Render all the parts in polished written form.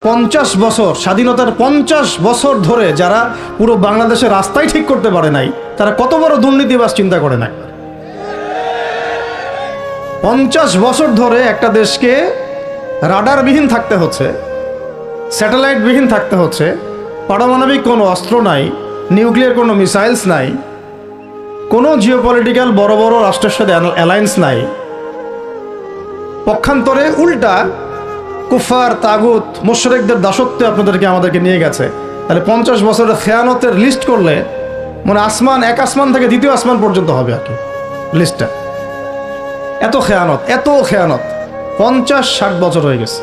50 বছর স্বাধীনতার 50 বছর ধরে যারা পুরো বাংলাদেশের রাস্তাই ঠিক করতে পারে নাই, তারা কত বড় দুর্নীতিবাজ চিন্তা করে নাই। 50 বছর ধরে একটা দেশকে রাডারবিহীন থাকতে হচ্ছে, স্যাটেলাইটবিহীন থাকতে হচ্ছে, পারমাণবিক কোনো অস্ত্র নাই, নিউক্লিয়ার কোনো মিসাইলস নাই, কোনো জিওপলিটিক্যাল বড় বড় রাষ্ট্রের সাথে অ্যালায়েন্স নাই। পক্ষান্তরে উল্টা কুফার, তাগুত, মুশরিকদের দাসত্বে আপনাদেরকে আমাদেরকে নিয়ে গেছে। তাহলে 50 বছরের খেয়ানতের লিস্ট করলে মানে এক আসমান থেকে দ্বিতীয় আসমান পর্যন্ত হবে আর কি লিস্টটা। এত খেয়ানত 50-60 বছর হয়ে গেছে।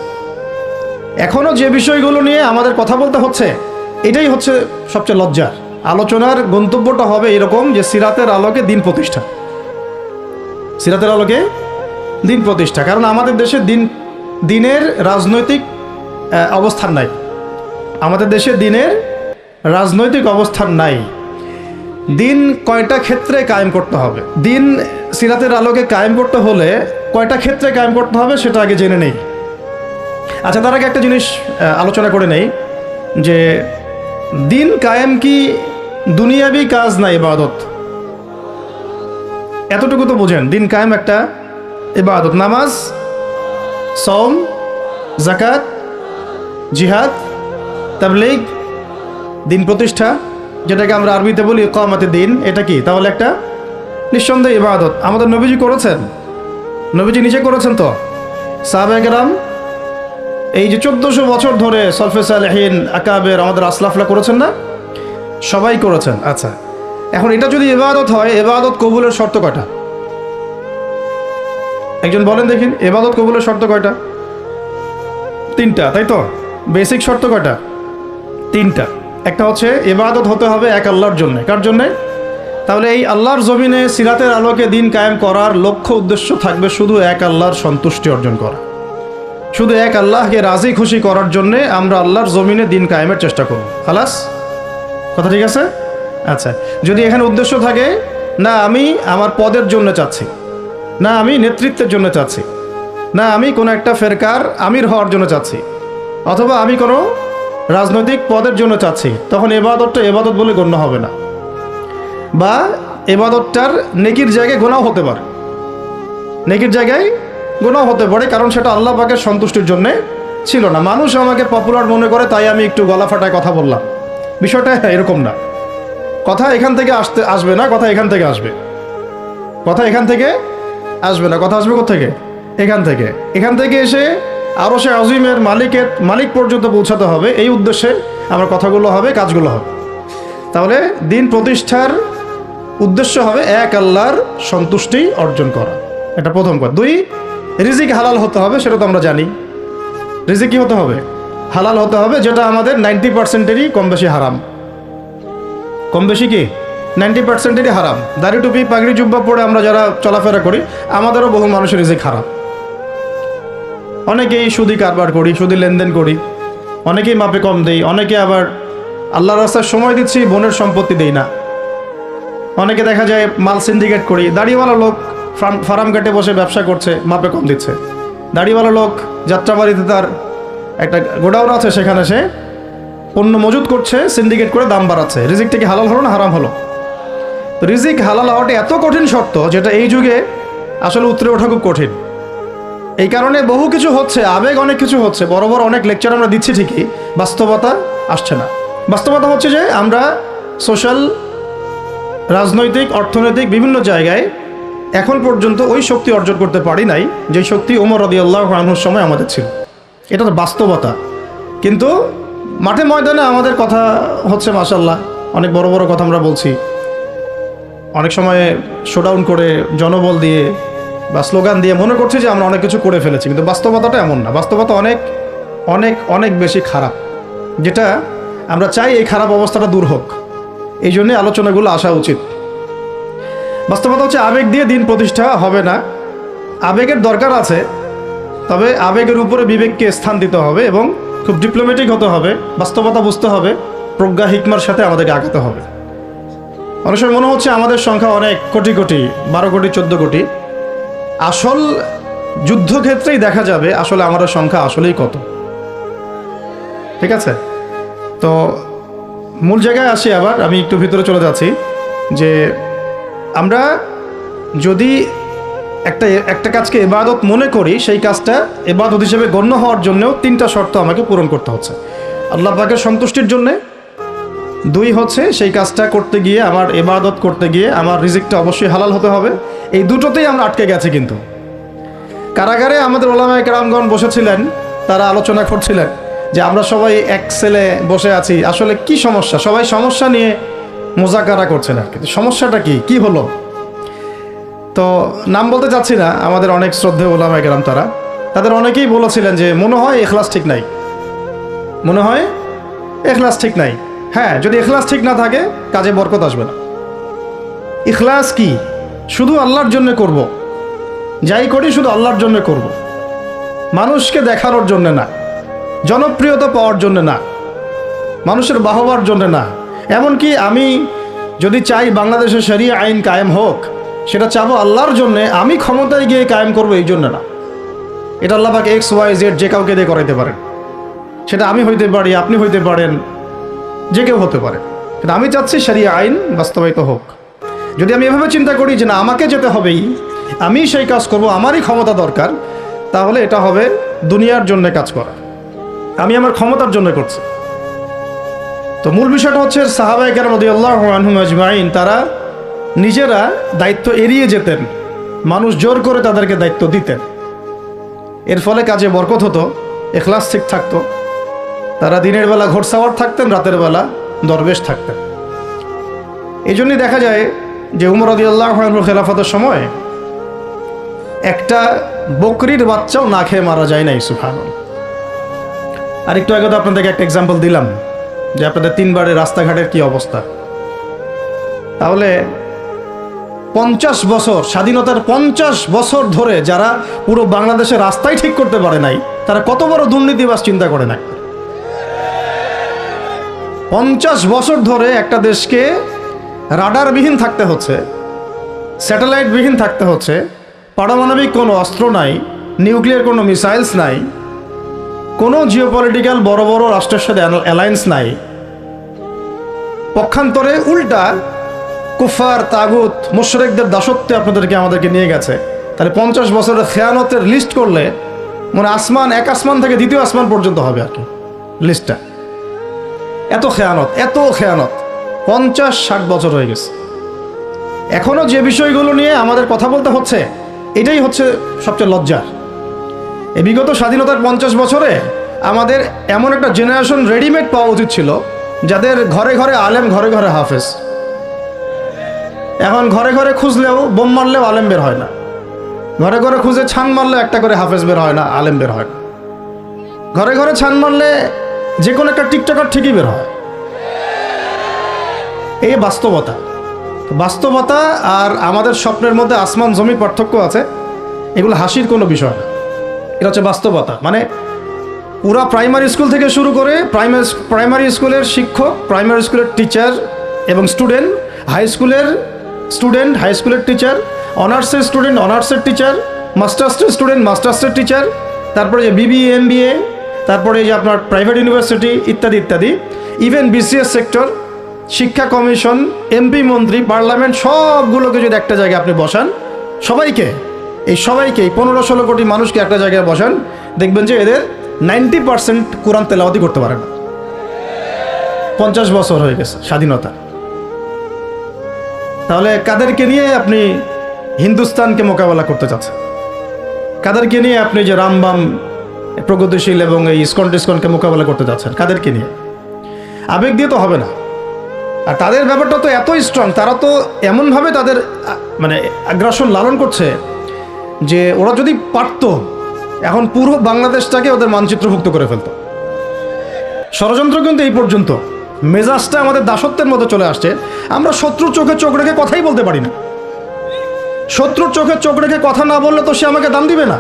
এখনো যে বিষয়গুলো নিয়ে আমাদের কথা বলতে হচ্ছে, এটাই হচ্ছে সবচেয়ে লজ্জার। আলোচনার গন্তব্যটা হবে এরকম যে সিরাতের আলোকে দিন প্রতিষ্ঠা, সিরাতের আলোকে দিন প্রতিষ্ঠা। কারণ আমাদের দেশে দিনের রাজনৈতিক অবস্থান নাই, আমাদের দেশে দিনের রাজনৈতিক অবস্থান নাই। দিন কয়টা ক্ষেত্রে কায়েম করতে হবে, দিন সিরাতের আলোকে কায়েম করতে হলে কয়টা ক্ষেত্রে কায়েম করতে হবে সেটা আগে জেনে নেই। আচ্ছা, তার আগে একটা জিনিস আলোচনা করে নেই যে দিন কায়েম কি দুনিয়াবি কাজ না ইবাদত? এতটুকু তো বোঝেন, দিন কায়েম একটা ইবাদত। নামাজ, সওম, যাকাত, জিহাদ, তাবলীগ, দিন প্রতিষ্ঠা, যেটাকে আমরা আরবিতে বলি ইকামাতে দিন, এটা কি? তাহলে একটা নিঃসন্দেহে ইবাদত। আমাদের নবীজি করেছেন, নবীজি নিজে করেছেন তো, সাহাবায়ে কেরাম এই যে 1400 বছর ধরে সলফে সালেহিন, আকাবের, আমাদের আসলাফরা করেছেন না? সবাই করেছেন। আচ্ছা, এখন এটা যদি ইবাদত হয়, ইবাদত কবুলের শর্ত কয়টা? একজন বলেন দেখিন, ইবাদত কবুলের শর্ত কয়টা? 3টা, তাই তো? বেসিক শর্ত কয়টা? 3টা। একটা হচ্ছে ইবাদত হতে হবে এক আল্লাহর জন্য। কার জন্যে? তাহলে এই আল্লাহর জমিনে সিরাতের আলোকে দিন কায়েম করার লক্ষ্য উদ্দেশ্য থাকবে শুধু এক আল্লাহর সন্তুষ্টি অর্জন করা, শুধু এক আল্লাহকে রাজি খুশি করার জন্যে আমরা আল্লাহর জমিনে দিন কায়েমের চেষ্টা করব। খালাস, কথা ঠিক আছে? আচ্ছা, যদি এখানে উদ্দেশ্য থাকে না আমি আমার পদের জন্য চাচ্ছি, না আমি নেতৃত্বের জন্য চাচ্ছি, না আমি কোনো একটা ফেরকার আমির হওয়ার জন্য চাচ্ছি, অথবা আমি কোনো রাজনৈতিক পদের জন্য চাচ্ছি, তখন এবাদতটা এবাদত বলে গণ্য হবে না, বা এবাদতটার নেকির জায়গায় গুনাহ হতে পারে, নেকির জায়গায় গুনাহ হতে পারে, কারণ সেটা আল্লাহ পাকের সন্তুষ্টির জন্যে ছিল না। মানুষ আমাকে পপুলার মনে করে তাই আমি একটু গলা ফাটায় কথা বললাম, বিষয়টা এরকম না। কথা এখান থেকে আসবে না, কথা এখান থেকে আসবে, কথা এখান থেকে আসবে না, কথা আসবে কোত্থেকে? এখান থেকে এসে আরশে আজিমের মালিক পর্যন্ত পৌঁছাতে হবে। এই উদ্দেশ্যে আমার কথাগুলো হবে, কাজগুলো হবে। তাহলে দিন প্রতিষ্ঠার উদ্দেশ্য হবে এক আল্লাহর সন্তুষ্টি অর্জন করা, এটা প্রথম কথা। 2, রিজিক হালাল হতে হবে, সেটা তো আমরা জানি। রিজিক কি হতে হবে? হালাল হতে হবে, যেটা আমাদের 90%-এরই কম বেশি হারাম। কম বেশি কি 90%-এরই হারাম। দাড়ি টুপি পাগড়ি জুব্বা পরে আমরা যারা চলাফেরা করি, আমাদেরও বহু মানুষের রিজিক হারাম। অনেকেই সুদি কারবার করি, সুদি লেনদেন করি, অনেকেই মাপে কম দেই, অনেকে আবার আল্লাহর রাস্তায় সময় দিচ্ছি, বোনের সম্পত্তি দেই না। অনেকে দেখা যায় মাল সিন্ডিকেট করি। দাড়িওয়ালা লোক ফার্ম ঘাটে বসে ব্যবসা করছে, মাপে কম দিচ্ছে। দাড়িওয়ালা লোক যাত্রাবাড়িতে তার একটা গোডাউন আছে, সেখানে সে পণ্য মজুত করছে, সিন্ডিকেট করে দাম বাড়াচ্ছে। রিজিকটা কি হালাল হলো না হারাম হলো? তো রিজিক হালাল হওয়াটা এত কঠিন শর্ত, যেটা এই যুগে আসলে উতরে ওঠা খুব কঠিন। এই কারণে বহু কিছু হচ্ছে, আবেগ অনেক কিছু হচ্ছে, বড় বড় অনেক লেকচার আমরা দিচ্ছি ঠিকই, বাস্তবতা আসছে না। বাস্তবতা হচ্ছে যে আমরা সোশ্যাল, রাজনৈতিক, অর্থনৈতিক বিভিন্ন জায়গায় এখন পর্যন্ত ওই শক্তি অর্জন করতে পারি নাই যে শক্তি ওমর রাদিয়াল্লাহু আনহুর সময় আমাদের ছিল। এটা তো বাস্তবতা। কিন্তু মাঠে ময়দানে আমাদের কথা হচ্ছে মাশাআল্লাহ, অনেক বড় বড় কথা আমরা বলছি, অনেক সময় শোডাউন করে জনবল দিয়ে বা স্লোগান দিয়ে মনে করছি যে আমরা অনেক কিছু করে ফেলেছি, কিন্তু বাস্তবতাটা এমন না। বাস্তবতা অনেক অনেক অনেক বেশি খারাপ, যেটা আমরা চাই এই খারাপ অবস্থাটা দূর হোক। এই জন্যে আলোচনাগুলো আসা উচিত। বাস্তবতা হচ্ছে আবেগ দিয়ে দিন প্রতিষ্ঠা হবে না। আবেগের দরকার আছে, তবে আবেগের উপরে বিবেককে স্থান দিতে হবে এবং খুব ডিপ্লোম্যাটিক হতে হবে। বাস্তবতা বুঝতে হবে, প্রজ্ঞা হিকমার সাথে আমাদেরকে আগাতে হবে। অনেক সময় মনে হচ্ছে আমাদের সংখ্যা অনেক, কোটি কোটি, 12 কোটি 14 কোটি। আসল যুদ্ধক্ষেত্রেই দেখা যাবে আসলে আমাদের সংখ্যা আসলেই কত। ঠিক আছে? তো মূল জায়গায় আসি আবার, আমি একটু ভিতরে চলে যাচ্ছি যে আমরা যদি একটা কাজকে ইবাদত মনে করি, সেই কাজটা ইবাদত হিসেবে গণ্য হওয়ার জন্যও 3টা শর্ত আমাকে পূরণ করতে হচ্ছে। আল্লাহ পাকের সন্তুষ্টির জন্যে, 2 হচ্ছে সেই কাজটা করতে গিয়ে, আমার ইবাদত করতে গিয়ে আমার রিজিকটা অবশ্যই হালাল হতে হবে। এই দুটোতেই আমরা আটকে গেছি। কিন্তু কারাগারে আমাদের ওলামায়ে কেরামগণ বসেছিলেন, তারা আলোচনা করছিলেন যে আমরা সবাই এক সেলে বসে আছি, আসলে কি সমস্যা, সবাই সমস্যা নিয়ে মোজাকারা করছেন আর কি। সমস্যাটা কি হলো? তো নাম বলতে চাচ্ছি না, আমাদের অনেক শ্রদ্ধেয় ওলামায়ে কেরাম তাদের অনেকেই বলেছিলেন যে মনে হয় ইখলাস ঠিক নাই, মনে হয় ইখলাস ঠিক নাই। হ্যাঁ, যদি ইখলাস ঠিক না থাকে কাজে বরকত আসবে না। ইখলাস কি? শুধু আল্লাহর জন্য করব, যাই করি শুধু আল্লাহর জন্য করব, মানুষকে দেখানোর জন্য না, জনপ্রিয়তা পাওয়ার জন্য না, মানুষের বাহবার জন্য না। এমনকি আমি যদি চাই বাংলাদেশে শরিয়া আইন কায়েম হোক, সেটা চাবো আল্লাহর জন্যে, আমি ক্ষমতায় গিয়ে কায়েম করবো এই জন্য না। এটা আল্লাহ পাক XYZ যে কাউকে দিয়ে করাইতে পারেন, সেটা আমি হইতে পারি, আপনি হইতে পারেন, যে কেউ হতে পারে। কিন্তু আমি চাচ্ছি শরিয়া আইন বাস্তবায়িত হোক। যদি আমি এভাবে চিন্তা করি যে না, আমাকে যেতে হবেই, আমি সেই কাজ করব, আমারই ক্ষমতা দরকার, তাহলে এটা হবে দুনিয়ার জন্য কাজ করা, আমি আমার ক্ষমতার জন্য করছি। তো মূল বিষয়টা হচ্ছে সাহাবায়ে কেরাম রাদিয়াল্লাহু আনহুম আজমাইন তারা নিজেরা দায়িত্ব এড়িয়ে যেতেন, মানুষ জোর করে তাদেরকে দায়িত্ব দিতেন। এর ফলে কাজে বরকত হতো, ইখলাস ঠিক থাকতো। তারা দিনের বেলা ঘোড়সাওয়ার থাকতেন, রাতের বেলা দরবেশ থাকতেন। এই জন্যই দেখা যায় যে উমর রাদিয়াল্লাহু আনহুর খেলাফতের সময় একটা বকরির বাচ্চাও না খেয়ে মারা যায় নাই। সুবহানাল্লাহ। আর একটু আগে তো আপনাদেরকে একটা এক্সাম্পল দিলাম যে আপনাদের 3 বারে রাস্তাঘাটের কি অবস্থা। তাহলে 50 বছর, স্বাধীনতার 50 বছর ধরে যারা পুরো বাংলাদেশের রাস্তাই ঠিক করতে পারে নাই, তারা কত বড় দুর্নীতিবাজ চিন্তা করে নাই। 50 বছর ধরে একটা দেশকে রাডারবিহীন থাকতে হচ্ছে, স্যাটেলাইটবিহীন থাকতে হচ্ছে, পারমাণবিক কোনো অস্ত্র নাই, নিউক্লিয়ার কোনো মিসাইলস নাই, কোনো জিওপলিটিক্যাল বড় বড় রাষ্ট্রের সাথে অ্যালায়েন্স নাই। পক্ষান্তরে উল্টা কুফার, তাগুত, মুশরিকদের দাসত্বে আমাদেরকে নিয়ে গেছে। তাহলে 50 বছরের খেয়ানতের লিস্ট করলে মানে এক আসমান থেকে দ্বিতীয় আসমান পর্যন্ত হবে আর কি লিস্টটা। এত খেয়ানত 50-60 বছর হয়ে গেছে। এখনো যে বিষয়গুলো নিয়ে আমাদের কথা বলতে হচ্ছে, এটাই হচ্ছে সবচেয়ে লজ্জার। এই বিগত স্বাধীনতার 50 বছরে আমাদের এমন একটা জেনারেশন রেডিমেড পাওয়া উচিত ছিল, যাদের ঘরে ঘরে আলেম, ঘরে ঘরে হাফেজ। এখন ঘরে ঘরে খুঁজলেও, বোম মারলেও আলেম বের হয় না, ঘরে ঘরে খুঁজে ছান মারলে একটা করে হাফেজ বের হয় না, আলেম বের হয় না। ঘরে ঘরে ছান মারলে যে কোনো একটা টিকটকার ঠিকই বের হয়। এই বাস্তবতা আর আমাদের স্বপ্নের মধ্যে আসমান জমির পার্থক্য আছে। এগুলো হাসির কোনো বিষয় না, এটা হচ্ছে বাস্তবতা। মানে পুরা প্রাইমারি স্কুল থেকে শুরু করে প্রাইমারি স্কুলের শিক্ষক, প্রাইমারি স্কুলের টিচার এবং স্টুডেন্ট, হাই স্কুলের টিচার, অনার্সের স্টুডেন্ট, অনার্সের টিচার, মাস্টার্সের স্টুডেন্ট, মাস্টার্সের টিচার, তারপরে যে BBA MBA, তারপরে যে আপনার প্রাইভেট ইউনিভার্সিটি ইত্যাদি ইত্যাদি, ইভেন BCS সেক্টর, শিক্ষা কমিশন, MP মন্ত্রী, পার্লামেন্ট, সবগুলোকে যদি একটা জায়গায় আপনি বসান, সবাইকে এই 15-16 কোটি মানুষকে একটা জায়গায় বসান, দেখবেন যে এদের 90% কোরআন তেলাওয়াতি করতে পারে না। 50 বছর হয়ে গেছে স্বাধীনতা। তাহলে কাদেরকে নিয়ে আপনি হিন্দুস্তানকে মোকাবেলা করতে চাচ্ছেন? কাদেরকে নিয়ে আপনি যে রামবাম, প্রগতিশীল এবং এই ইসকনকে মোকাবেলা করতে যাচ্ছেন? কাদেরকে নিয়ে? আবেগ দিয়ে তো হবে না। আর তাদের ব্যাপারটা তো এতই স্ট্রং, তারা তো এমনভাবে তাদের মানে আগ্রাসন লালন করছে যে ওরা যদি পারত, এখন পুরো বাংলাদেশটাকে ওদের মানচিত্রভুক্ত করে ফেলতো। ষড়যন্ত্র কিন্তু এই পর্যন্ত, মেজাজটা আমাদের দাসত্বের মধ্যে চলে আসছে। আমরা শত্রুর চোখে চোখ রেখে কথাই বলতে পারি না। শত্রুর চোখে চোখ রেখে কথা না বললে তো সে আমাকে দাম দিবে না।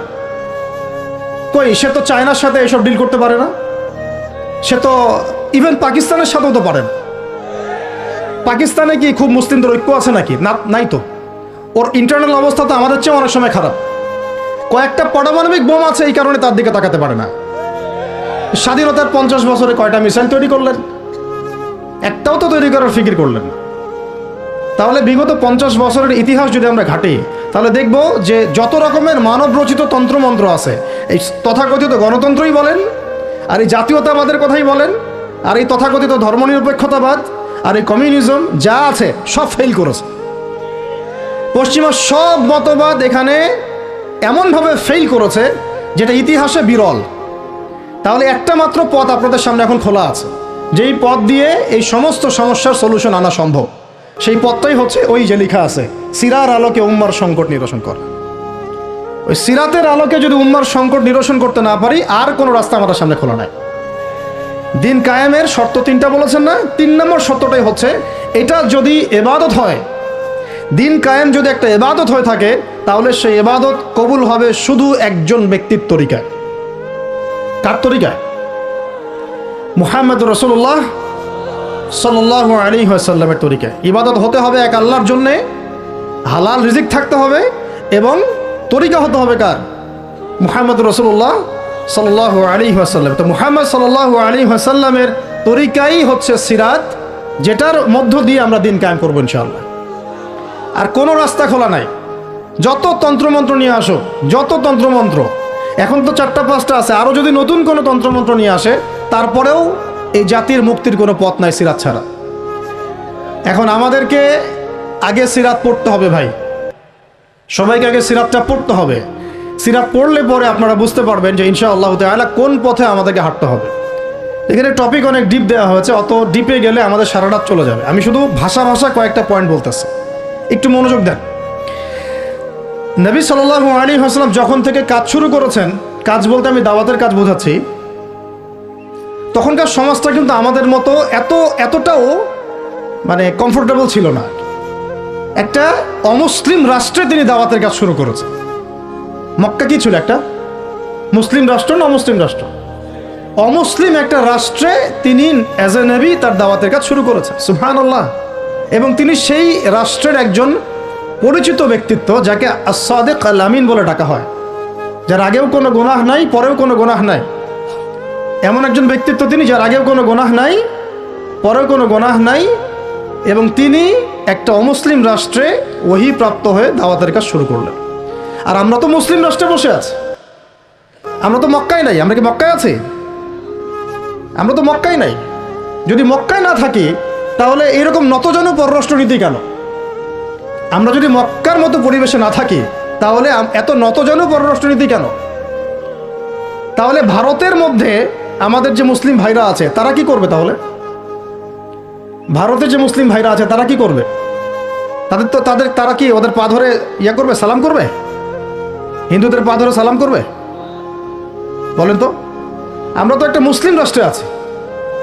কই, সে তো চায়নার সাথে এসব ডিল করতে পারে না, সে তো ইভেন পাকিস্তানের সাথেও তো পারে না। পাকিস্তানে কি খুব মুসলিমদের ঐক্য আছে নাকি? না, নাই তো। ওর ইন্টারনাল অবস্থা তো আমাদের চেয়ে অনেক সময় খারাপ। কয়েকটা পারমাণবিক বোম আছে, এই কারণে তার দিকে তাকাতে পারে না। স্বাধীনতার 50 বছরে কয়টা মিসাইল তৈরি করলেন? একটাও তো তৈরি করার ফিকির করলেন না। তাহলে বিগত 50 বছরের ইতিহাস যদি আমরা ঘাঁটি, তাহলে দেখব যে যত রকমের মানব রচিত তন্ত্রমন্ত্র আছে, এই তথাকথিত গণতন্ত্রই বলেন, আর এই জাতীয়তাবাদের কথাই বলেন, আর এই তথাকথিত ধর্মনিরপেক্ষতাবাদ, আর এই কমিউনিজম যা আছে সব ফেল করেছে। পশ্চিমা সব মতবাদ এখানে এমনভাবে ফেল করেছে যেটা ইতিহাসে বিরল। তাহলে একটা মাত্র পথ আপনাদের সামনে এখন খোলা আছে, যেই পথ দিয়ে এই সমস্ত সমস্যার সলিউশন আনা সম্ভব। সেই পথটাই হচ্ছে ওই যে লেখা আছে, সিরার আলোকে উম্মার সংকট নিরসন করা। ওই সিরাতের আলোকে যদি উম্মার সংকট নিরসন করতে না পারি, আর কোনো রাস্তা আমাদের সামনে খোলা নাই। দিন কায়েমের শর্ত 3টা বলেছেন না? 3 নম্বর শর্তটাই হচ্ছে এটা যদি ইবাদত হয়, দিন কায়েম যদি একটা ইবাদত হয়ে থাকে, তাহলে সেই ইবাদত কবুল হবে শুধু একজন ব্যক্তির তরিকায়। কার তরিকায়? মুহাম্মদ রাসূলুল্লাহ সাল্লাল্লাহু আলাইহি ওয়াসাল্লামের তরিকায়। ইবাদত হতে হবে এক আল্লাহর জন্যে, হালাল রিজিক থাকতে হবে, এবং তরিকা হতে হবে কার? মুহাম্মদ রাসূলুল্লাহ সাল্লাল্লাহু আলাইহি ওয়াসাল্লাম। তো মুহাম্মদ সাল্লাল্লাহু আলাইহি ওয়াসাল্লামের তরিকাই হচ্ছে সিরাত, যেটার মধ্য দিয়ে আমরা দিন কায়েম করবো ইনশাআল্লাহ। আর কোনো রাস্তা খোলা নাই। যত তন্ত্রমন্ত্র নিয়ে আসো, যত তন্ত্রমন্ত্র, এখন তো 4টা-5টা আছে, আরও যদি নতুন কোনো তন্ত্রমন্ত্র নিয়ে আসে, তারপরেও এই জাতির মুক্তির কোনো পথ নাই সিরাত ছাড়া। এখন আমাদেরকে আগে সিরাত পড়তে হবে ভাই, সবাইকে আগে সিরাতটা পড়তে হবে। সিরাত পড়লে পরে আপনারা বুঝতে পারবেন যে ইনশাআল্লাহ তাআলা কোন পথে আমাদেরকে হাঁটতে হবে। এখানে টপিক অনেক ডিপ দেওয়া হয়েছে, অত ডিপে গেলে আমাদের সারা রাত চলে যাবে। আমি শুধু ভাষা কয়েকটা পয়েন্ট বলতেছি, একটু মনোযোগ দেন। নবী সাল্লাল্লাহু আলাইহি ওয়াসাল্লাম যখন থেকে কাজ শুরু করেছেন, কাজ বলতে আমি দাওয়াতের কাজ বোঝাচ্ছি, তখনকার সমাজটা কিন্তু আমাদের মতো এতটাও মানে কমফোর্টেবল ছিল না। একটা অমুসলিম রাষ্ট্রে তিনি দাওয়াতের কাজ শুরু করেছেন। মক্কা কি ছিল? একটা মুসলিম রাষ্ট্র না অমুসলিম রাষ্ট্র? অমুসলিম একটা রাষ্ট্রে তিনি অ্যাজ এ নবী তার দাওয়াতের কাজ শুরু করেছেন। সুবহানাল্লাহ। এবং তিনি সেই রাষ্ট্রের একজন পরিচিত ব্যক্তিত্ব, যাকে আস-সাদিক আল আমিন বলে ডাকা হয়, যার আগেও কোনো গুনাহ নাই, পরেও কোনো গুনাহ নাই। এমন একজন ব্যক্তিত্ব তিনি, যার আগেও কোনো গুনাহ নাই, পরেও কোনো গুনাহ নাই, এবং তিনি একটা অমুসলিম রাষ্ট্রে ওহী প্রাপ্ত হয়ে দাওয়াতের কাজ শুরু করলেন। আর আমরা তো মুসলিম রাষ্ট্রে বসে আছি, আমরা তো মক্কায় নাই। আমরা কি মক্কায় আছি? আমরা তো মক্কায় নাই। যদি মক্কায় না থাকি, তাহলে এরকম নতজানু পররাষ্ট্রনীতি কেন? আমরা যদি মক্কার মতো পরিবেশে না থাকি, তাহলে এত নতজানু পররাষ্ট্রনীতি কেন? তাহলে ভারতের মধ্যে আমাদের যে মুসলিম ভাইরা আছে, তারা কি করবে? তাহলে ভারতের যে মুসলিম ভাইরা আছে, তারা কি করবে? তারা কি ওদের পা ধরে করবে, সালাম করবে? হিন্দুদের পা ধরে সালাম করবে? বলেন তো। আমরা তো একটা মুসলিম রাষ্ট্রে আছি,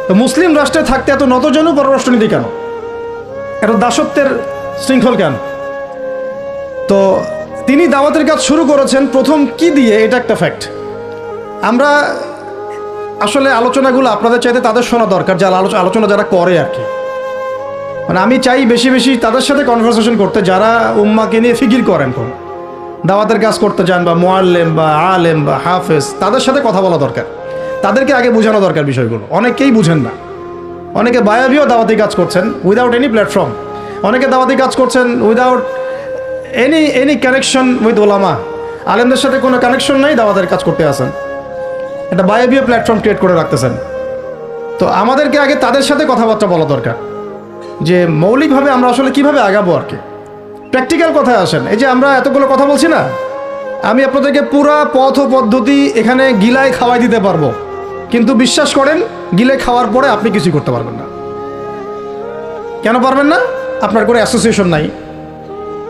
তো মুসলিম রাষ্ট্রে থাকতে এত নতজানু পররাষ্ট্রনীতি কেন? এত দাসত্বের শৃঙ্খল কেন? তো তিনি দাওয়াতের কাজ শুরু করেছেন প্রথম কি দিয়ে, এটা একটা ফ্যাক্ট। আমরা আসলে আলোচনাগুলো আপনাদের চাইতে তাদের শোনা দরকার, যারা আলোচনা যারা করে আর কি। মানে আমি চাই বেশি বেশি তাদের সাথে কনভারসেশন করতে, যারা উম্মাকে নিয়ে ফিকির করেন, কোন দাওয়াতের কাজ করতে যান, বা মুআল্লিম বা আলেম বা হাফেজ, তাদের সাথে কথা বলা দরকার। তাদেরকে আগে বোঝানো দরকার বিষয়গুলো। অনেকেই বুঝেন না। অনেকে বায়াবিও দাওয়াতি কাজ করছেন উইদাউট এনি প্ল্যাটফর্ম। অনেকে দাওয়াতি কাজ করছেন উইদাউট এনি কানেকশন উইথ ওলামা। আলেমদের সাথে কোনো কানেকশন নেই, দাওয়াতের কাজ করতে আসেন, এটা বায়াবিও প্ল্যাটফর্ম ক্রিয়েট করে রাখতেছেন। তো আমাদেরকে আগে তাদের সাথে কথাবার্তা বলা দরকার, যে মৌলিকভাবে আমরা আসলে কিভাবে আগাবো আর কি। প্র্যাকটিক্যাল কথায় আসেন। এই যে আমরা এতগুলো কথা বলছি না, আমি আপনাদেরকে পুরা পথ ও পদ্ধতি এখানে গিলায় খাওয়াই দিতে পারবো, কিন্তু বিশ্বাস করেন, গিলে খাওয়ার পরে আপনি কিছুই করতে পারবেন না। কেন পারবেন না? আপনার কোনো অ্যাসোসিয়েশন নাই,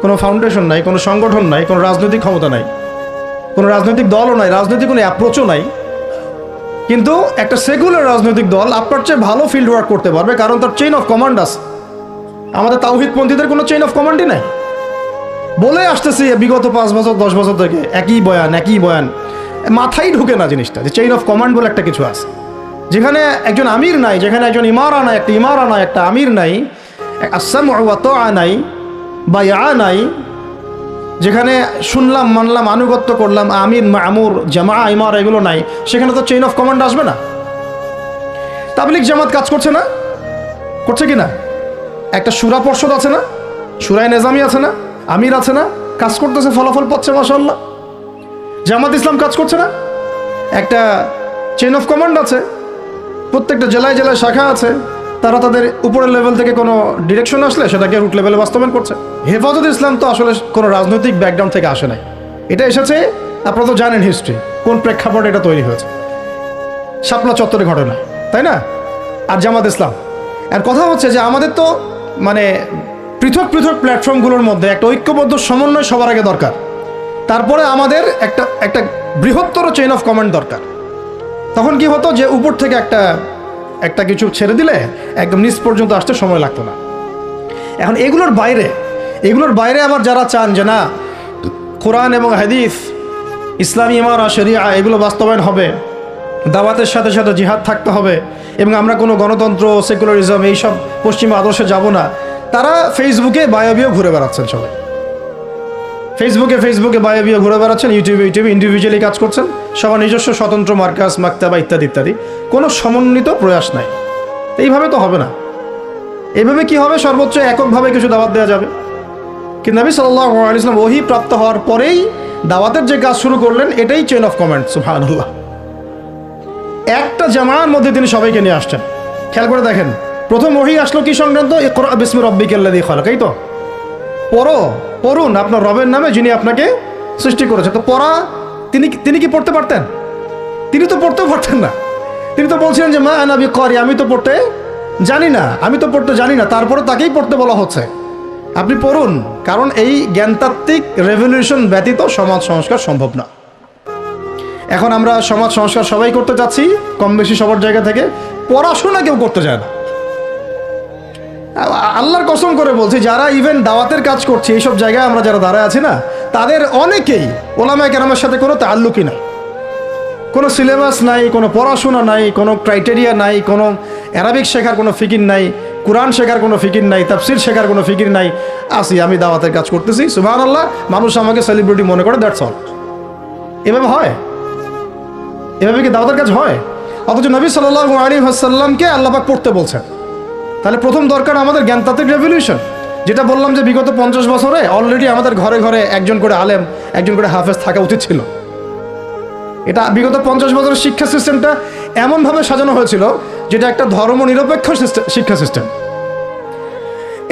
কোনো ফাউন্ডেশন নাই, কোনো সংগঠন নাই, কোনো রাজনৈতিক ক্ষমতা নাই, কোনো রাজনৈতিক দলও নাই, রাজনৈতিক কোনো অ্যাপ্রোচও নাই। কিন্তু একটা সেকুলার রাজনৈতিক দল আপনার চেয়ে ভালো ফিল্ড ওয়ার্ক করতে পারবে, কারণ তার চেইন অফ কমান্ড আছে। আমাদের তাওহীদপন্থীদের কোনো চেইন অফ কমান্ডই নাই। বলে আসতেছি বিগত 5 বছর 10 বছর থেকে একই বয়ান, মাথায় ঢুকে না জিনিসটা, যে চেইন অফ কমান্ড বলে একটা কিছু আছে। যেখানে একজন আমির নাই, যেখানে একজন ইমারা নাই, একটা আমির নাই, আস-সামউ ওয়া তাআ নাই, বায়আ নাই, যেখানে শুনলাম, মানলাম, আনুগত্য করলাম, আমির, মামুর, জামা, ইমারা এগুলো নাই, সেখানে তো চেইন অফ কমান্ড আসবে না। তাবলিগ জামাত কাজ করছে না? করছে কি না? একটা সুরা পর্ষদ আছে না, সুরায় নেজামি আছে না, আমির আছে না, কাজ করতেছে, ফলাফল পাচ্ছে মাশাআল্লাহ। জামাত ইসলাম কাজ করছে না? একটা চেইন অফ কমান্ড আছে, প্রত্যেকটা জেলায় জেলায় শাখা আছে, তারা তাদের উপরের লেভেল থেকে কোনো ডিরেকশন আসলে সেটাকে রুট লেভেলে বাস্তবায়ন করছে। হেফাজত ইসলাম তো আসলে কোনো রাজনৈতিক ব্যাকগ্রাউন্ড থেকে আসে নাই, এটা এসেছে, আপনারা তো জানেন হিস্ট্রি, কোন প্রেক্ষাপটে এটা তৈরি হয়েছে, শাপলা চত্বরে ঘটনা, তাই না? আর জামাত ইসলাম, আর কথা হচ্ছে যে আমাদের তো মানে পৃথক পৃথক প্ল্যাটফর্মগুলোর মধ্যে একটা ঐক্যবদ্ধ সমন্বয় সবার আগে দরকার, তারপরে আমাদের একটা একটা বৃহত্তর চেইন অফ কমান্ড দরকার। তখন কি হতো যে উপর থেকে একটা কিছু ছেড়ে দিলে একদম নিচ পর্যন্ত আসতে সময় লাগতো না। এখন এগুলোর বাইরে আবার যারা চান যে না, কোরআন এবং হাদিস, ইসলামী ইমারা, শরিয়া এগুলো বাস্তবায়ন হবে, দাওয়াতের সাথে সাথে জিহাদ থাকতে হবে, এবং আমরা কোনো গণতন্ত্র, সেকুলারিজম এইসব পশ্চিমা আদর্শে যাব না, তারা ফেসবুকে বায়োবিও ঘুরে বেড়াচ্ছেন। সবাই ফেসবুকে বায়োবিও ঘুরে বেড়াচ্ছেন, ইউটিউবে ইন্ডিভিজুয়ালি কাজ করছেন, সবার নিজস্ব স্বতন্ত্র মার্কাস, মাক্তাবা ইত্যাদি ইত্যাদি, কোনো সমন্বিত প্রয়াস নাই। এইভাবে তো হবে না। এইভাবে কি হবে? সর্বোচ্চ এককভাবে কিছু দাওয়াত দেওয়া যাবে। কিন্তু নবী সাল্লাল্লাহু আলাইহি ওয়াসাল্লাম ওহী প্রাপ্ত হওয়ার পরেই দাওয়াতের যে কাজ শুরু করলেন, এটাই চেইন অফ কমান্ড। সুবহানাল্লাহ। একটা জামার মধ্যে তিনি সবাইকে নিয়ে আসছেন। খেয়াল করে দেখেন, প্রথম ওহী আসলো কি সংক্রান্ত? ইকরা বিসমি রাব্বিকাল্লাযী খালাক, এই তো পড়ুন আপনার রবের নামে যিনি আপনাকে সৃষ্টি করেছে। তো পড়া, তিনি কি পড়তে পারতেন? তিনি তো পড়তেও পারতেন না। তিনি তো বলছিলেন যে মা আনা বিকারি, আমি তো পড়তে জানি না, তারপরে তাকেই পড়তে বলা হচ্ছে, আপনি পড়ুন। কারণ এই জ্ঞানতাত্ত্বিক রেভলিউশন ব্যতীত সমাজ সংস্কার সম্ভব না। এখন আমরা সমাজ সংস্কার সবাই করতে চাচ্ছি, কম বেশি সবার জায়গা থেকে, পড়াশোনা কেউ করতে চায় না। আল্লাহর কসম করে বলছি, যারা ইভেন দাওয়াতের কাজ করছে এইসব জায়গায় আমরা যারা দাঁড়ায় আছি না, তাদের অনেকেই ওলামায়ে কেরামের সাথে কোনো তাআল্লুকই নাই, কোনো সিলেবাস নাই, কোনো পড়াশোনা নাই, কোনো ক্রাইটেরিয়া নাই, কোনো অ্যারাবিক শেখার কোনো ফিকির নাই, কোরআন শেখার কোনো ফিকির নাই, তাফসির শেখার কোনো ফিকির নাই। আমি দাওয়াতের কাজ করতেছি, সুবহানাল্লাহ, মানুষ আমাকে সেলিব্রিটি মনে করে, দ্যাটস অল। এভাবে হয়? এভাবে কি দাওয়াতের কাজ হয়? অথচ নবী সাল্লাল্লাহু আলাইহি ওয়াসাল্লামকে আল্লাহ পাক পড়তে বলছেন। তাহলে প্রথম দরকার আমাদের জ্ঞানতাত্ত্বিক রেভলিউশন। যেটা বললাম যে বিগত 50 বছরে অলরেডি আমাদের ঘরে ঘরে একজন করে আলেম, একজন করে হাফেজ থাকা উচিত ছিল। এটা বিগত 50 বছরের শিক্ষা সিস্টেমটা এমনভাবে সাজানো হয়েছিল যেটা একটা ধর্মনিরপেক্ষ শিক্ষা সিস্টেম।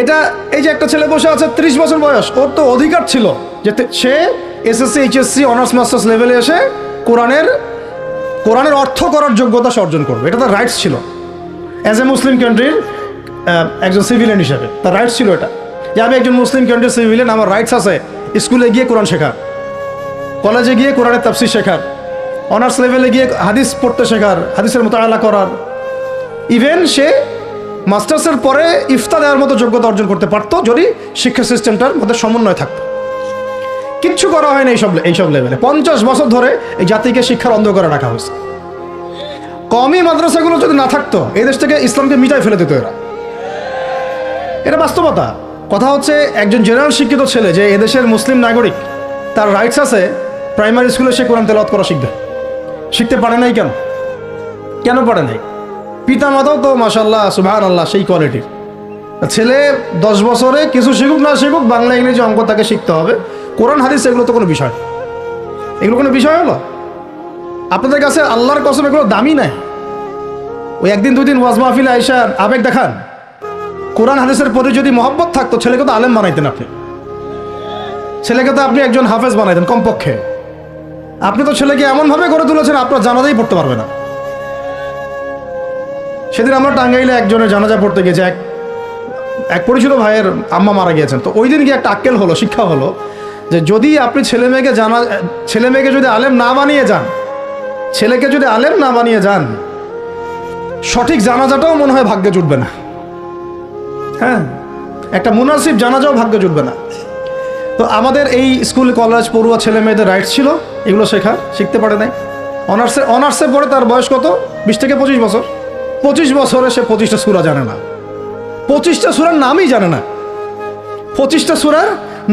এটা এই যে একটা ছেলে বসে আছে 30 বছর বয়স, ওর তো অধিকার ছিল যে সে এসএসসি, এইচএসসি, অনার্স মাস্টার্স লেভেলে এসে কোরআনের অর্থ করার যোগ্যতা সে অর্জন করবে। এটা তার রাইটস ছিল অ্যাজ এ মুসলিম কান্ট্রির একজন সিভিলিয়ান হিসাবে। তার রাইটস ছিল এটা, যে আমি একজন মুসলিম কান্ট্রির সিভিলিয়ান, আমার রাইটস আছে স্কুলে গিয়ে কোরআন শেখার, কলেজে গিয়ে কোরআনের তাফসীর শেখার, অনার্স লেভেলে গিয়ে হাদিস পড়তে শেখার, হাদিসের মুতাআলা করার। ইভেন সে মাস্টার্সের পরে ইফতা দেওয়ার মতো যোগ্যতা অর্জন করতে পারতো যদি শিক্ষা সিস্টেমটার মধ্যে সমন্বয় থাকতো। কিচ্ছু করা হয় না এইসব লেভেলে। 50 বছর ধরে এই জাতিকে শিক্ষার অন্ধকারে রাখা হয়েছে। কওমি মাদ্রাসাগুলো যদি না থাকতো, এই দেশ থেকে ইসলামকে মিটাই ফেলে দিত এরা। এটা বাস্তবতা। কথা হচ্ছে, একজন জেনারেল শিক্ষিত ছেলে যে এদেশের মুসলিম নাগরিক, তার রাইটস আছে প্রাইমারি স্কুলে সে কোরআন তেলাওয়াত করা শিখতে পারে নাই। কেন পারে নাই? পিতা মাতাও তো মাশাআল্লাহ সুবহানাল্লাহ সেই কোয়ালিটির। ছেলে 10 বছরে কিছু শিখুক না শিখুক, বাংলা ইংরেজি অঙ্ক তাকে শিখতে হবে। কোরআন হাদিস এগুলো তো কোনো বিষয়, এগুলো কোনো বিষয় হলো? আপনাদের কাছে আল্লাহর কসম এগুলো দামি নাই। ওই একদিন দুদিন ওয়াজ মাহফিলে আইসা আবেগ দেখান। কোরআন হাদিসের প্রতি যদি মহব্বত থাকতো, ছেলেকে তো আলেম বানাইতেন আপনি, ছেলেকে তো আপনি একজন হাফেজ বানাইতেন কমপক্ষে। আপনি তো ছেলেকে এমনভাবে গড়ে তুলেছেন আপনার জানাজাই পড়তে পারবে না। সেদিন আমরা টাঙ্গাইলে একজনের জানাজা পড়তে গেছি, এক পরিচিত ভাইয়ের আম্মা মারা গিয়েছেন। তো ওই দিন গিয়ে একটা আক্কেল হলো, শিক্ষা হলো যে যদি আপনি ছেলে মেয়েকে যদি আলেম না বানিয়ে যান, ছেলেকে যদি আলেম না বানিয়ে যান, সঠিক জানাজাটাও মনে হয় ভাগ্যে জুটবে না। হ্যাঁ, একটা মুনাসিব জানাজাও ভাগ্যে জুটবে না। তো আমাদের এই স্কুল কলেজ পড়ুয়া ছেলে মেয়েদের রাইটস ছিল এগুলো শিখতে পারে নাই। অনার্সে পড়ে তার বয়স কত? 20 থেকে 25 বছর। 25 বছরে সে 25টা সূরা জানে না, 25টা সূরার নামই জানে না, 25টা সূরার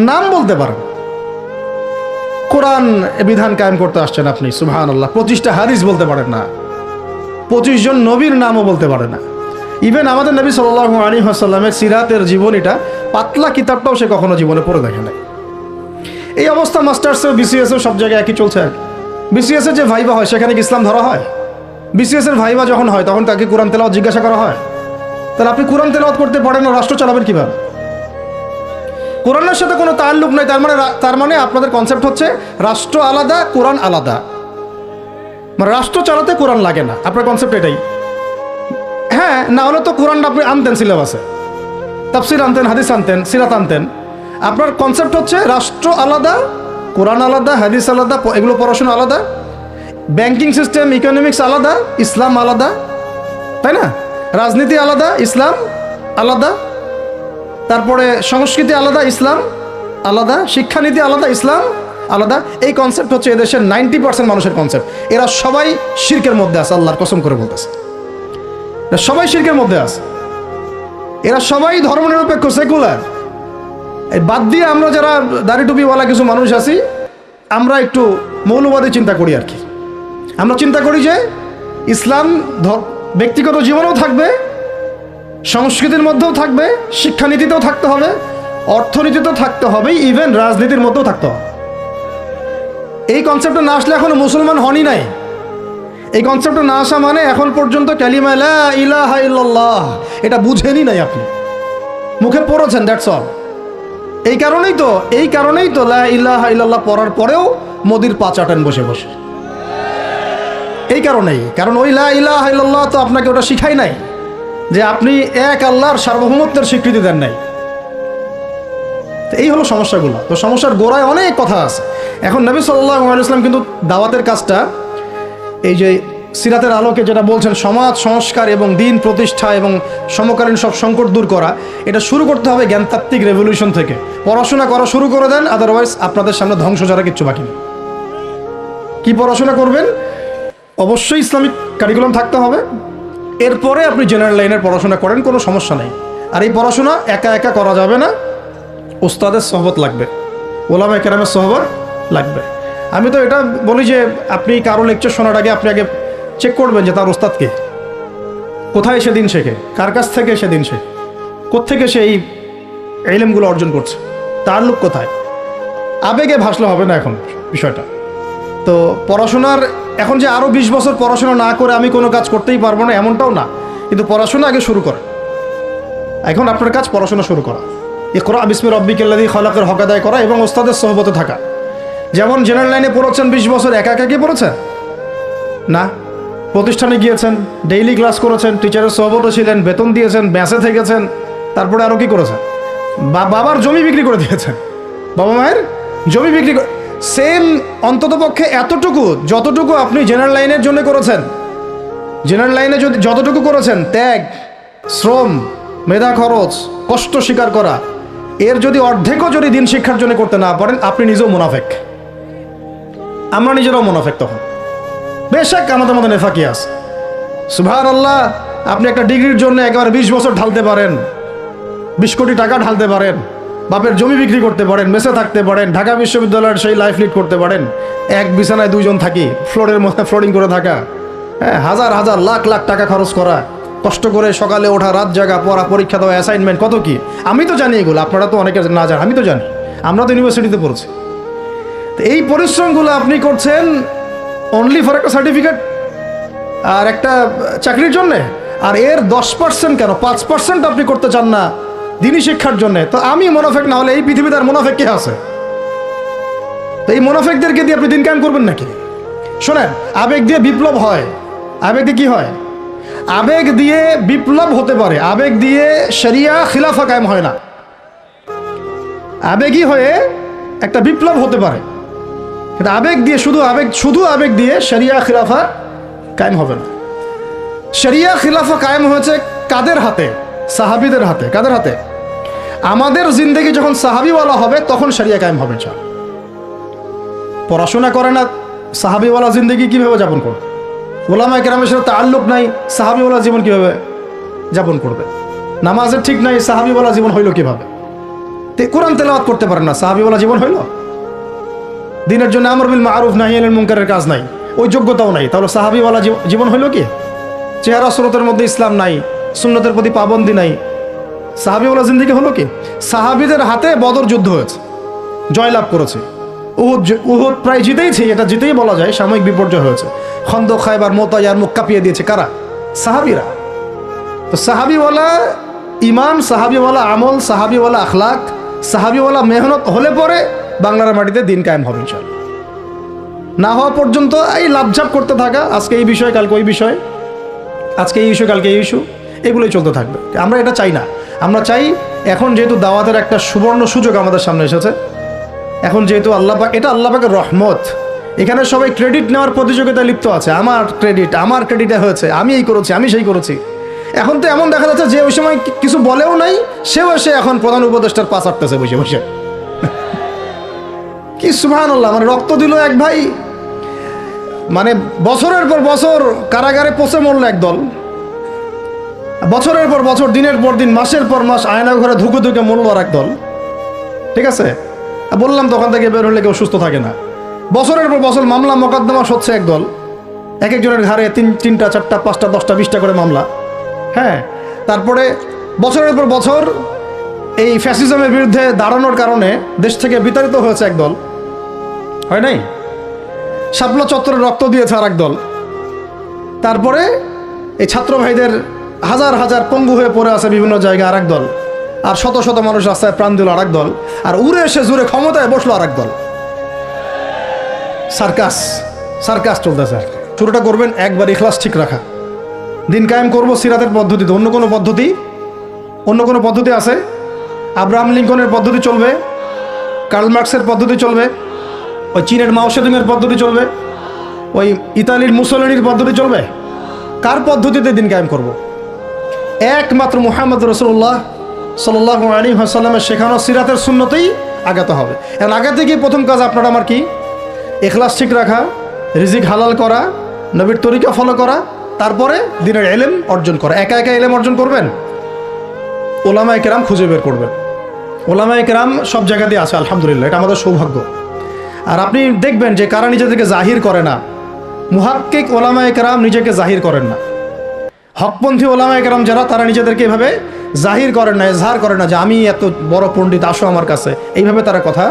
নাম বলতে পারেন। কোরআন বিধান কায়েম করতে আসছেন আপনি, সুবহানাল্লাহ, 25টা হাদিস বলতে পারেন না। 25 জন নবীর নামও বলতে পারে না। ইভেন আমাদের নবী সাল্লাল্লাহু আলাইহি ওয়াসাল্লামের সিরাতের জীবনীটা, পাতলা কিতাবটাও সে কখনো জীবনে পড়ে দেখে নাই। এই অবস্থা মাস্টার্সেও বিসিএসও সব জায়গায় একই চলছে। বিসিএসের যে ভাইবা হয় সেখানে কি ইসলাম ধরা হয়? বিসিএসের ভাইবা যখন হয় তখন তাকে কোরআন তেলাওয়াত জিজ্ঞাসা করা হয়? তাহলে আপনি কোরআন তেলাওয়াত করতে পারেন না, রাষ্ট্র চালাবেন কীভাবে? কোরআনের সাথে কোনো তাল্লুক নাই। তার মানে আপনাদের কনসেপ্ট হচ্ছে রাষ্ট্র আলাদা, কোরআন আলাদা, মানে রাষ্ট্র চালাতে কোরআন লাগে না। আপনার কনসেপ্ট এটাই। হ্যাঁ, না হলে তো কোরআনটা আপনি আনতেন সিলেবাসে, তাফসির আনতেন, হাদিস আনতেন, সিরাত আনতেন। আপনার কনসেপ্ট হচ্ছে রাষ্ট্র আলাদা, কোরআন আলাদা, হাদিস আলাদা, এগুলো পড়াশোনা আলাদা, ব্যাংকিং সিস্টেম, ইকোনমিক্স আলাদা, ইসলাম আলাদা, তাই না? রাজনীতি আলাদা, ইসলাম আলাদা, তারপরে সংস্কৃতি আলাদা, ইসলাম আলাদা, শিক্ষানীতি আলাদা, ইসলাম আলাদা। এই কনসেপ্ট হচ্ছে এদেশের 90% মানুষের কনসেপ্ট। এরা সবাই শিরকের মধ্যে আছে, আল্লাহর কসম করে বলতেছে, এরা সবাই শিরকের মধ্যে আছে। এরা সবাই ধর্মনিরপেক্ষ, সেকুলার। এই বাদ দিয়ে আমরা যারা দাড়ি টুপিওয়ালা কিছু মানুষ আছি, আমরা একটু মৌলবাদী চিন্তা করি আর কি। আমরা চিন্তা করি যে ইসলাম ব্যক্তিগত জীবনেও থাকবে, সংস্কৃতির মধ্যেও থাকবে, শিক্ষানীতিতেও থাকতে হবে, অর্থনীতিতেও থাকতে হবে, ইভেন রাজনীতির মধ্যেও থাকতে হবে। এই কনসেপ্টে না আসলে এখনো মুসলমান হনই নাই। এই কনসেপ্টে না আসা মানে এখন পর্যন্ত কালিমা লা ইলাহা ইল্লাল্লাহ এটা বুঝেনই নাই আপনি, মুখে পড়েছেন, দ্যাটস অল। এই কারণেই তো লা ইলাহা ইল্লাল্লাহ পড়ার পরেও মোদির পা চাটান বসে বসে। এই কারণেই, কারণ ওই লা ইলাহা ইল্লাল্লাহ তো আপনাকে ওটা শিখাই নাই যে আপনি এক আল্লাহর সার্বভৌমত্বের স্বীকৃতি দেন নাই। এই হলো সমস্যাগুলো। তো সমস্যার গোড়ায় অনেক কথা আছে। এখন নবী সাল্লাল্লাহু আলাইহি ওয়াসাল্লাম কিন্তু দাওয়াতের কাজটা, এই যে সিরাতের আলোকে যেটা বলছেন, সমাজ সংস্কার এবং দিন প্রতিষ্ঠা এবং সমকালীন সব সংকট দূর করা, এটা শুরু করতে হবে জ্ঞানতাত্ত্বিক রেভলিউশন থেকে। পড়াশোনা করা শুরু করে দেন, আদারওয়াইজ আপনাদের সামনে ধ্বংস ছাড়া কিচ্ছু বাকি নেই। কি পড়াশোনা করবেন? অবশ্যই ইসলামিক কারিকুলাম থাকতে হবে। এরপরে আপনি জেনারেল লাইনের পড়াশোনা করেন, কোনো সমস্যা নেই। আর এই পড়াশোনা একা একা করা যাবে না, ওস্তাদের সহবত লাগবে, ওলামায়ে কেরামের সহবত লাগবে। আমি তো এটা বলি যে আপনি কারো লেকচার শোনার আগে আপনি আগে চেক করবেন যে তার ওস্তাদ কে, কোথায় সেদিন শেখে, কার কাছ থেকে সেদিন শেখে, কোত্থেকে সে এই ইলমগুলো অর্জন করছে, তার লোক কোথায়। আবেগে ভাসলে হবে না এখন বিষয়টা। তো পড়াশোনার এখন যে আরও 20 বছর পড়াশোনা না করে আমি কোনো কাজ করতেই পারবো না এমনটাও না, কিন্তু পড়াশোনা আগে শুরু করে। এখন আপনার কাজ পড়াশোনা শুরু করা, ইকরা বিসমি রাব্বিকাল্লাযী খালাকের হক আদায় করা এবং ওস্তাদের সহবতে থাকা। যেমন জেনারেল লাইনে পড়েছেন 20 বছর, একা একা কি পড়েছেন? না, প্রতিষ্ঠানে গিয়েছেন, ডেইলি ক্লাস করেছেন, টিচারের সহবতে ছিলেন, বেতন দিয়েছেন, ব্যাসে থেকেছেন, তারপরে আরও কি করেছেন? বাবার জমি বিক্রি করে দিয়েছেন, বাবা মায়ের জমি বিক্রি করে। সেম অন্ততপক্ষে এতটুকু যতটুকু আপনি জেনারেল লাইনের জন্য করেছেন, জেনারেল লাইনে যদি যতটুকু করেছেন, ত্যাগ, শ্রম, মেধা খরচ, কষ্ট স্বীকার করা, এর যদি অর্ধেকও যদি দিন শিক্ষার জন্য করতে না পারেন, আপনি নিজেও মুনাফেক। আমরা নিজেরাও মুনাফেক তখন। বেশক আমাদের মধ্যে নেফাকি আছে, সুবহানাল্লাহ। আপনি একটা ডিগ্রির জন্য একেবারে 20 বছর ঢালতে পারেন, 20 কোটি টাকা ঢালতে পারেন, বাপের জমি বিক্রি করতে পারেন, মেসে থাকতে পারেন, ঢাকা বিশ্ববিদ্যালয়ের সেই লাইফ লিড করতে পারেন, এক বিছানায় 2 জন থাকি, ফ্লোরের মধ্যে ফ্লোরিং করে থাকা, হ্যাঁ, হাজার হাজার লাখ লাখ টাকা খরচ করা, কষ্ট করে সকালে ওঠা, রাত জাগা, পড়া, পরীক্ষা দেওয়া, অ্যাসাইনমেন্ট, কত কি। আমি তো জানি এগুলো, আপনারা তো অনেকে না জানেন, আমি তো জানি, আমরা তো ইউনিভার্সিটিতে পড়ছি। তো এই পরিশ্রমগুলো আপনি করছেন অনলি ফর একটা সার্টিফিকেট আর একটা চাকরির জন্যে, আর এর 10% কেন 5% আপনি করতে চান না দিনী শিক্ষার জন্যে। তো আমি মুনাফেক না হলে এই পৃথিবীতে আর মুনাফেক কে আছে? তো এই মুনাফেকদেরকে দিয়ে আপনি দিন কায়েম করবেন নাকি? শোনেন, আবেগ দিয়ে বিপ্লব হয়। আবেগ দিয়ে কি হয়? আবেগ দিয়ে বিপ্লব হতে পারে, আবেগ দিয়ে শরিয়া খিলাফা কায়েম হয় না। আবেগই হয়ে একটা বিপ্লব হতে পারে, কিন্তু আবেগ দিয়ে শুধু আবেগ দিয়ে শরিয়া খিলাফা কায়েম হবে না। শরিয়া খিলাফা কায়েম হয়েছে কাদের হাতে? সাহাবীদের হাতে। কাদের হাতে? আমাদের জিন্দেগি যখন সাহাবীওয়ালা হবে তখন শরিয়া কায়েম হবে। পড়াশোনা করে না, সাহাবীওয়ালা জিন্দেগি কিভাবে যাপন করবে? ওলামায়ে কেরামের সাথে তাআল্লুক নাই, সাহাবীওয়ালা জীবন কিভাবে যাপন করবে? নামাজের ঠিক নাই, সাহাবীওয়ালা জীবন হইল কিভাবে? কোরআন তেলাওয়াত করতে পারেন না, সাহাবীওয়ালা জীবন হইল? দিনের জন্য আমর বিল মারুফ নাহি আনিল মুনকারের কাজ নাই, ওই যোগ্যতাও নাই, তাহলে সাহাবীওয়ালা জীবন হইল কি? চেহারা স্রোতের মধ্যে ইসলাম নাই, সুন্নতের প্রতি পাবন্দি নাই। সাহাবিওয়ালা জিন্দিগি হলো কি? সাহাবিদের হাতে বদর যুদ্ধ হয়েছে, জয়লাভ করেছে। উহুদ প্রায় জিতেইছে, এটা জিতেই বলা যায়। সাময়িক বিপর্যয় হয়েছে। খন্দক, খায়বার, মোতায়ার মুখ কাঁপিয়ে দিয়েছে কারা? সাহাবিরা। তো সাহাবিওয়ালা ইমান, সাহাবিওয়ালা আমল, সাহাবিওয়ালা আখলাক, সাহাবিওয়ালা মেহনত হলে পরে বাংলার মাটিতে দিন কায়েম হবে ইনশাআল্লাহ। না হওয়া পর্যন্ত এই লাভঝাপ করতে থাকা, আজকে এই বিষয় কালকে ওই বিষয়, আজকে এই ইস্যু কালকে এই ইস্যু, এগুলোই চলতে থাকবে। আমরা এটা চাই না। আমরা চাই এখন যেহেতু দাওয়াতের একটা সুবর্ণ সুযোগ আমাদের সামনে এসেছে, এখন যেহেতু আল্লাহ পাক, এটা আল্লাহ পাকের রহমত, এখানে সবাই ক্রেডিট নেওয়ার প্রতিযোগিতায় লিপ্ত আছে। আমার ক্রেডিটে হয়েছে, আমি এই করেছি, আমি সেই করেছি। এখন তো এমন দেখা যাচ্ছে যে ওই সময় কিছু বলেও নাই, সেও এসে এখন প্রধান উপদেষ্টার পাশ আটতেছে বসে বসে। কি সুবহানাল্লাহ! মানে রক্ত দিল এক ভাই, মানে বছরের পর বছর কারাগারে পচে মরল একদল, বছরের পর বছর, দিনের পর দিন, মাসের পর মাস আয়না ঘরে ধুকে ধুকে মরল আর একদল। ঠিক আছে, বললাম তখন থেকে বের হলে কেউ সুস্থ থাকে না। বছরের পর বছর মামলা মোকদ্দমা হচ্ছে একদল, এক একজনের ঘাড়ে তিনটা, চারটা, পাঁচটা, 10টা, 20টা করে মামলা। হ্যাঁ, তারপরে বছরের পর বছর এই ফ্যাসিজমের বিরুদ্ধে দাঁড়ানোর কারণে দেশ থেকে বিতাড়িত হয়েছে একদল, হয় নাই? শাপলা চত্বরে রক্ত দিয়েছে আর একদল। তারপরে এই ছাত্র ভাইদের হাজার হাজার পঙ্গু হয়ে পড়ে আছে বিভিন্ন জায়গায় আর একদল, আর শত শত মানুষ রাস্তায় প্রাণ দিল আর একদল, আর উড়ে এসে জুড়ে ক্ষমতায় বসলো আর একদল। সার্কাস চলতেছে। শুরুটা করবেন একবার ইখলাস ঠিক রাখা, দিন কায়েম করবো সিরাতের পদ্ধতিতে। অন্য কোনো পদ্ধতি আছে? আব্রাহাম লিঙ্কনের পদ্ধতি চলবে? কার্ল মার্কসের পদ্ধতি চলবে? ওই চীনের মাও সেতুংয়ের পদ্ধতি চলবে? ওই ইতালির মুসোলিনির পদ্ধতি চলবে? কার পদ্ধতিতে দিন কায়েম করব? একমাত্র মুহাম্মদ রাসূলুল্লাহ সাল্লাল্লাহু আলাইহি ওয়াসাল্লামের শেখানো সিরাতের সুন্নতেই আগাতে হবে। এখন আগাতে গিয়ে প্রথম কাজ আপনার আমার কি? ইখলাস ঠিক রাখা, রিজিক হালাল করা, নবীর তরিকা ফলো করা, তারপরে দিনের ইলম অর্জন করা। একা একা ইলম অর্জন করবেন? ওলামায়ে কেরাম খুঁজে বের করবেন। ওলামায়ে কেরাম সব জায়গাতেই আছে, আলহামদুলিল্লাহ, এটা আমাদের সৌভাগ্য। আর আপনি দেখবেন যে কারা নিজেদেরকে জাহির করে না, মুহাক্কিক ওলামায়ে কেরাম নিজেকে জাহির করেন না। হকপন্থী ওলামায়ে কেরাম যারা, তারা নিজেদেরকে এভাবে জাহির করেন না, এজহার করেন না যে আমি এত বড় পণ্ডিত, আসো আমার কাছে, এইভাবে তারা কথা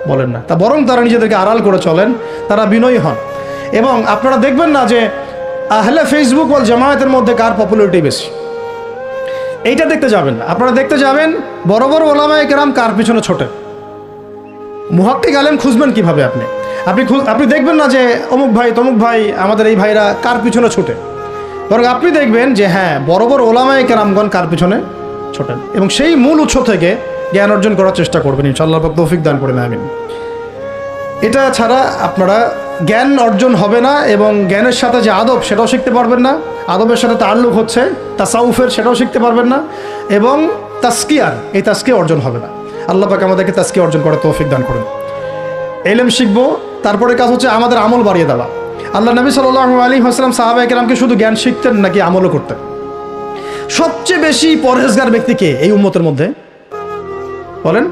বলেন না। তা বরং তারা নিজেদেরকে আড়াল করে চলেন, তারা বিনয়ী হন। এবং আপনারা দেখবেন না যে আহলে ফেসবুক ওয়াল জামায়াতের মধ্যে কার পপুলারিটি বেশি, এইটা দেখতে যাবেন না। আপনারা দেখতে যাবেন বড় বড় ওলামায়ে কেরাম কার পিছনে ছোটে। মুহাক্কিক আলেম খুঁজবেন কিভাবে? আপনি দেখবেন না যে অমুক ভাই তমুক ভাই, আমাদের এই ভাইরা কার পিছনে ছোটে, বরং আপনি দেখবেন যে হ্যাঁ, বড় বড় ওলামায়ে কেরামগণ কার পিছনে ছোটেন, এবং সেই মূল উৎস থেকে জ্ঞান অর্জন করার চেষ্টা করবেন ইনশাআল্লাহ। তৌফিক দান করেন, আমিন। এটা ছাড়া আপনারা জ্ঞান অর্জন হবে না, এবং জ্ঞানের সাথে যে আদব, সেটাও শিখতে পারবেন না। আদবের সাথে তাআল্লুক হচ্ছে তাসাউফের, সেটাও শিখতে পারবেন না। এবং এই তাসকিয়া অর্জন হবে না। আল্লাহ পাক আমাদেরকে তাসকিয়া অর্জন করার তৌফিক দান করেন। ইলম শিখবো, তারপরে কাজ হচ্ছে আমাদের আমল বাড়িয়ে দেওয়া। আল্লাহ নবী সাল্লাল্লাহু আলাইহি ওয়াসাল্লাম সাহাবায়ে কেরামকে শুধু জ্ঞান শিখতেন নাকি আমলও করতেন? সবচেয়ে বেশি পরহেজগার ব্যক্তি কে এই উম্মতের মধ্যে? বলেন।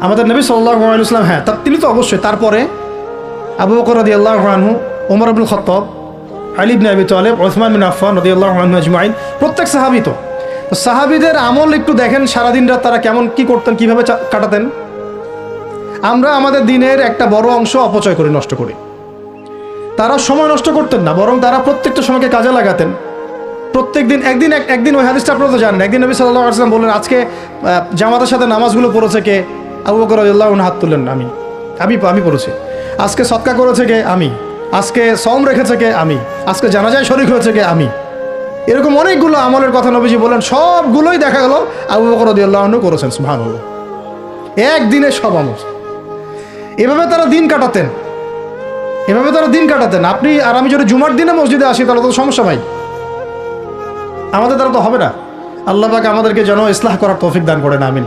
আমাদের নবী সাল্লাল্লাহু আলাইহি ওয়াসাল্লাম। হ্যাঁ, তিনি তো অবশ্যই। তারপরে আবু বকর রাদিয়াল্লাহু আনহু, ওমর ইবনুল খাত্তাব, আলী ইবনে আবি তালেব, উসমান বিন আফফান রাদিয়াল্লাহু আনহু আজমাইন, প্রত্যেক সাহাবী। তো সাহাবীদের আমল একটু দেখেন, সারাদিন রাত তারা কেমন কি করতেন, কিভাবে কাটাতেন। আমরা আমাদের দিনের একটা বড় অংশ অপচয় করি, নষ্ট করি। তারা সময় নষ্ট করতেন না, বরং তারা প্রত্যেকটা সময়কে কাজে লাগাতেন। প্রত্যেক দিন একদিন ওই হাদিসটা আপনারা তো জানেন, একদিন নবী সাল্লাল্লাহু আলাইহি ওয়াসাল্লাম বললেন, আজকে জামাতের সাথে নামাজগুলো পড়েছে কে? আবু বকর রাদিয়াল্লাহু আনহু হাত তুললেন, আমি পড়েছি। আজকে সদকা করেছে কে? আমি। আজকে সওম রেখেছে কে? আমি। আজকে জানাজায় শরীক হয়েছে কে? আমি। এরকম অনেকগুলো আমলের কথা নবীজি বলেন, সবগুলোই দেখা গেল আবু বকর রাদিয়াল্লাহু আনহু করেছেন। সুবহানাল্লাহ, একদিনে সব আমল। এভাবে তারা দিন কাটাতেন। আপনি আর আমি যদি জুমার দিনে মসজিদে আসি তাহলে তো সমস্যা ভাই, আমাদের দ্বারা তো হবে না। আল্লাহ পাক আমাদেরকে যেন ইসলাহ করার তৌফিক দান করেন, আমিন।